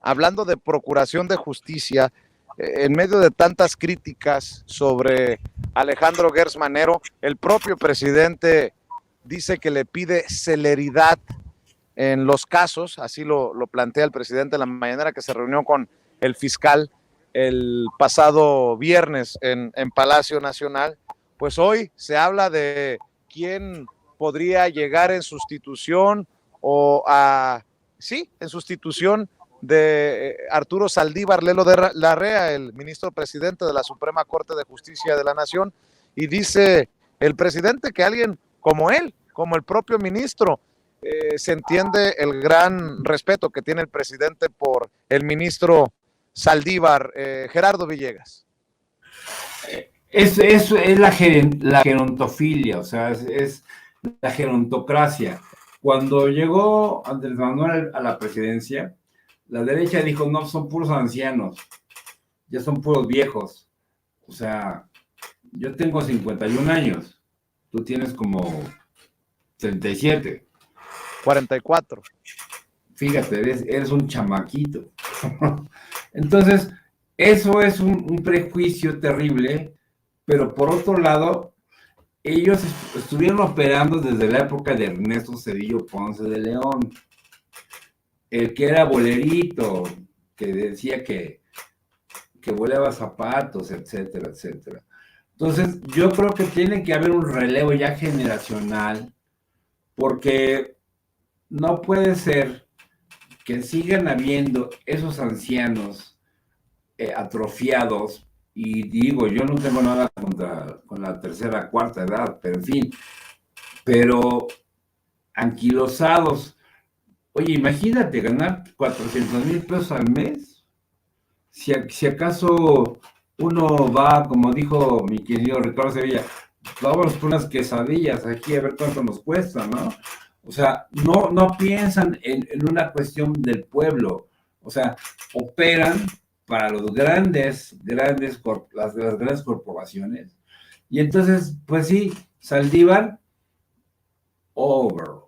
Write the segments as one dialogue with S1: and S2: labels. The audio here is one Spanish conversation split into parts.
S1: hablando de procuración de justicia, en medio de tantas críticas sobre Alejandro Gertz Manero, el propio presidente dice que le pide celeridad en los casos, así lo plantea el presidente en la mañanera que se reunió con el fiscal el pasado viernes en Palacio Nacional. Pues hoy se habla de quién podría llegar en sustitución en sustitución de Arturo Saldívar Lelo de Larrea, el ministro presidente de la Suprema Corte de Justicia de la Nación, y dice el presidente que alguien como él, como el propio ministro, se entiende el gran respeto que tiene el presidente por el ministro Saldívar. Gerardo Villegas.
S2: Es la gerontofilia, o sea, es la gerontocracia. Cuando llegó Andrés Manuel a la presidencia, la derecha dijo, no, son puros ancianos, ya son puros viejos. O sea, yo tengo 51 años, tú tienes como 37.
S1: 44.
S2: Fíjate, eres un chamaquito. Entonces, eso es un prejuicio terrible, pero por otro lado, ellos estuvieron operando desde la época de Ernesto Zedillo Ponce de León, el que era bolerito, que decía que volaba zapatos, etcétera, etcétera. Entonces, yo creo que tiene que haber un relevo ya generacional, porque no puede ser que sigan habiendo esos ancianos atrofiados, y digo, yo no tengo nada con la tercera, cuarta edad, pero en fin, pero anquilosados. Oye, imagínate ganar 400,000 pesos al mes. Si acaso uno va, como dijo mi querido Ricardo Sevilla, vamos por unas quesadillas aquí a ver cuánto nos cuesta, ¿no? O sea, no piensan en una cuestión del pueblo. O sea, operan para los las grandes corporaciones. Y entonces, pues sí, Saldívar, over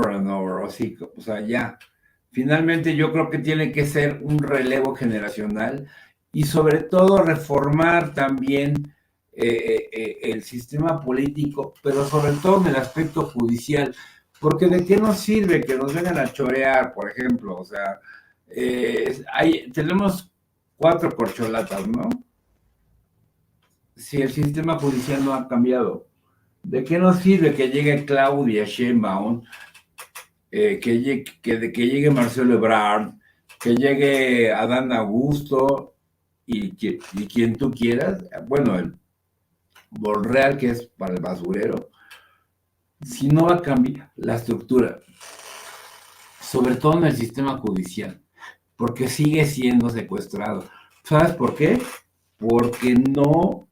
S2: and over, así, o sea, ya. Finalmente yo creo que tiene que ser un relevo generacional y sobre todo reformar también el sistema político, pero sobre todo en el aspecto judicial, porque de qué nos sirve que nos vengan a chorear, por ejemplo, o sea, tenemos 4 corcholatas, ¿no? Si el sistema judicial no ha cambiado, ¿de qué nos sirve que llegue Claudia Sheinbaum, que llegue Marcelo Ebrard, que llegue Adán Augusto y quien tú quieras? Bueno, el Monreal, que es para el basurero, si no va a cambiar la estructura, sobre todo en el sistema judicial, porque sigue siendo secuestrado. ¿Sabes por qué? Porque no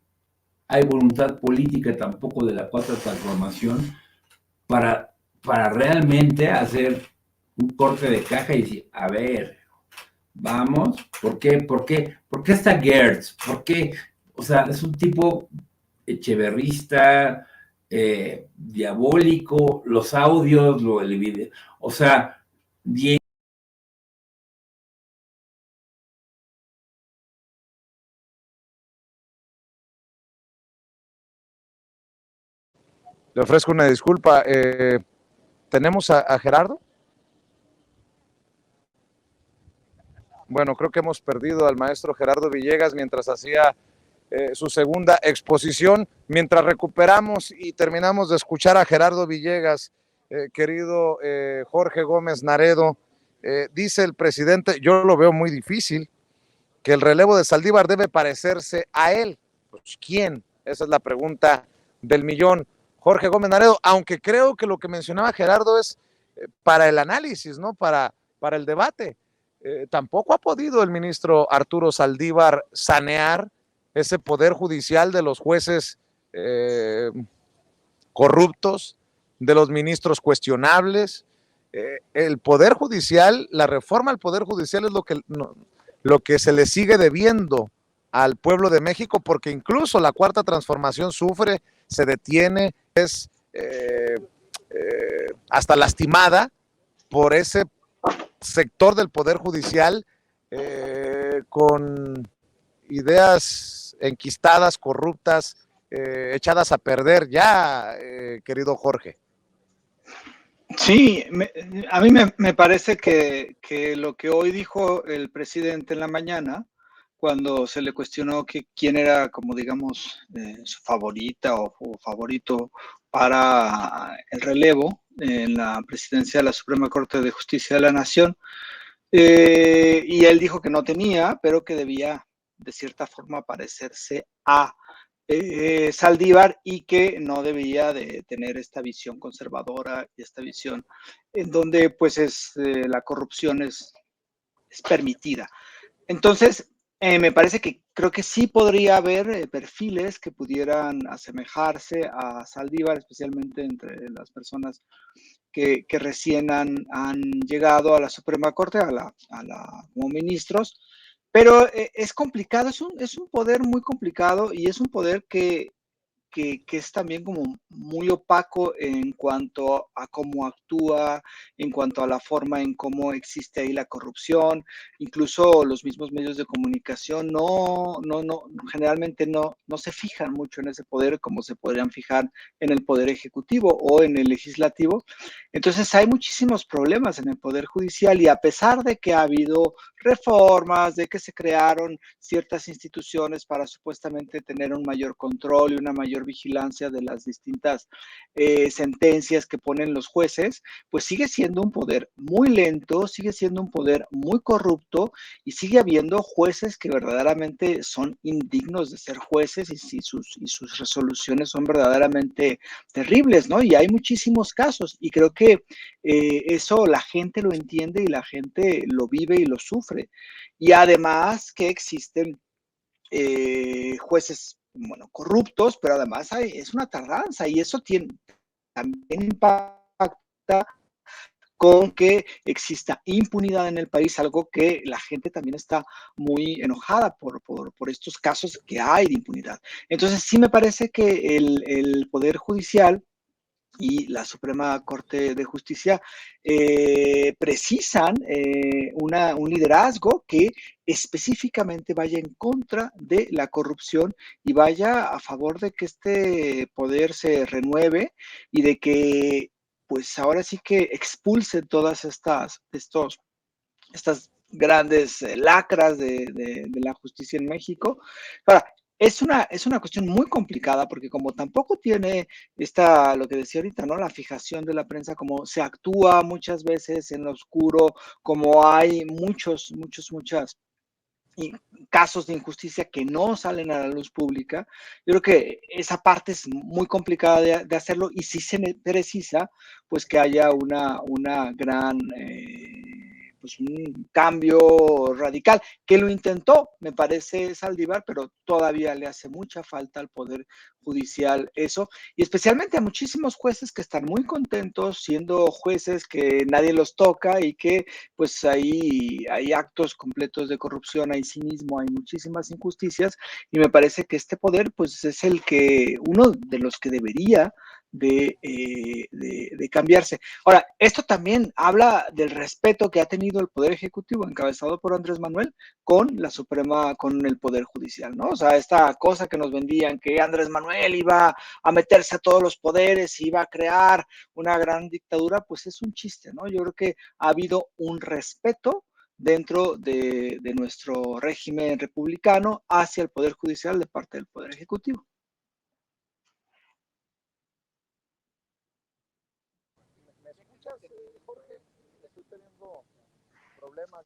S2: hay voluntad política tampoco de la cuarta transformación para realmente hacer un corte de caja y decir, a ver, vamos, ¿por qué está Gertz? ¿Por qué? O sea, es un tipo echeverrista, diabólico, los audios, el video, o sea, bien.
S1: Le ofrezco una disculpa. ¿Tenemos a Gerardo? Bueno, creo que hemos perdido al maestro Gerardo Villegas mientras hacía su segunda exposición. Mientras recuperamos y terminamos de escuchar a Gerardo Villegas, querido Jorge Gómez Naredo, dice el presidente, yo lo veo muy difícil, que el relevo de Saldívar debe parecerse a él. Pues, ¿quién? Esa es la pregunta del millón. Jorge Gómez Naredo, aunque creo que lo que mencionaba Gerardo es para el análisis, ¿no? Para el debate. Tampoco ha podido el ministro Arturo Saldívar sanear ese poder judicial de los jueces corruptos, de los ministros cuestionables. El poder judicial, la reforma al poder judicial es lo que se le sigue debiendo al pueblo de México, porque incluso la cuarta transformación sufre, se detiene, es hasta lastimada por ese sector del poder judicial con ideas enquistadas, corruptas, echadas a perder ya, querido Jorge.
S3: Sí, a mí me parece que lo que hoy dijo el presidente en la mañana, cuando se le cuestionó que quién era, como digamos, su favorita o favorito para el relevo en la presidencia de la Suprema Corte de Justicia de la Nación, y él dijo que no tenía, pero que debía de cierta forma parecerse a Saldívar y que no debía de tener esta visión conservadora y esta visión en donde pues la corrupción es permitida. Entonces, me parece que creo que sí podría haber perfiles que pudieran asemejarse a Saldívar, especialmente entre las personas que recién han llegado a la Suprema Corte, como ministros, pero es complicado, es un poder muy complicado y es un poder que es también como muy opaco en cuanto a cómo actúa, en cuanto a la forma en cómo existe ahí la corrupción, incluso los mismos medios de comunicación generalmente no se fijan mucho en ese poder como se podrían fijar en el poder ejecutivo o en el legislativo. Entonces hay muchísimos problemas en el poder judicial y a pesar de que ha habido reformas, de que se crearon ciertas instituciones para supuestamente tener un mayor control y una mayor vigilancia de las distintas sentencias que ponen los jueces, pues sigue siendo un poder muy lento, sigue siendo un poder muy corrupto y sigue habiendo jueces que verdaderamente son indignos de ser jueces y sus resoluciones son verdaderamente terribles, ¿no? Y hay muchísimos casos y creo que eso la gente lo entiende y la gente lo vive y lo sufre. Y además que existen jueces, bueno, corruptos, pero además es una tardanza y eso también impacta con que exista impunidad en el país, algo que la gente también está muy enojada por estos casos que hay de impunidad. Entonces, sí me parece que el Poder Judicial y la Suprema Corte de Justicia precisan un liderazgo que específicamente vaya en contra de la corrupción y vaya a favor de que este poder se renueve y de que pues ahora sí que expulse todas estas grandes lacras de la justicia en México. Ahora, es una cuestión muy complicada porque como tampoco tiene lo que decía ahorita, ¿no? La fijación de la prensa, como se actúa muchas veces en lo oscuro, como hay muchos casos de injusticia que no salen a la luz pública. Yo creo que esa parte es muy complicada de hacerlo y sí se precisa pues que haya una gran pues un cambio radical, que lo intentó, me parece Saldívar, pero todavía le hace mucha falta al Poder Judicial eso, y especialmente a muchísimos jueces que están muy contentos siendo jueces que nadie los toca y que pues ahí hay actos completos de corrupción, hay cinismo, hay muchísimas injusticias, y me parece que este poder pues es uno de los que debería de cambiarse. Ahora, esto también habla del respeto que ha tenido el Poder Ejecutivo, encabezado por Andrés Manuel, con la Suprema, con el Poder Judicial, ¿no? O sea, esta cosa que nos vendían, que Andrés Manuel iba a meterse a todos los poderes, iba a crear una gran dictadura, pues es un chiste, ¿no? Yo creo que ha habido un respeto dentro de nuestro régimen republicano hacia el Poder Judicial de parte del Poder Ejecutivo.
S1: ¿Me escuchas, Jorge? Estoy teniendo problemas.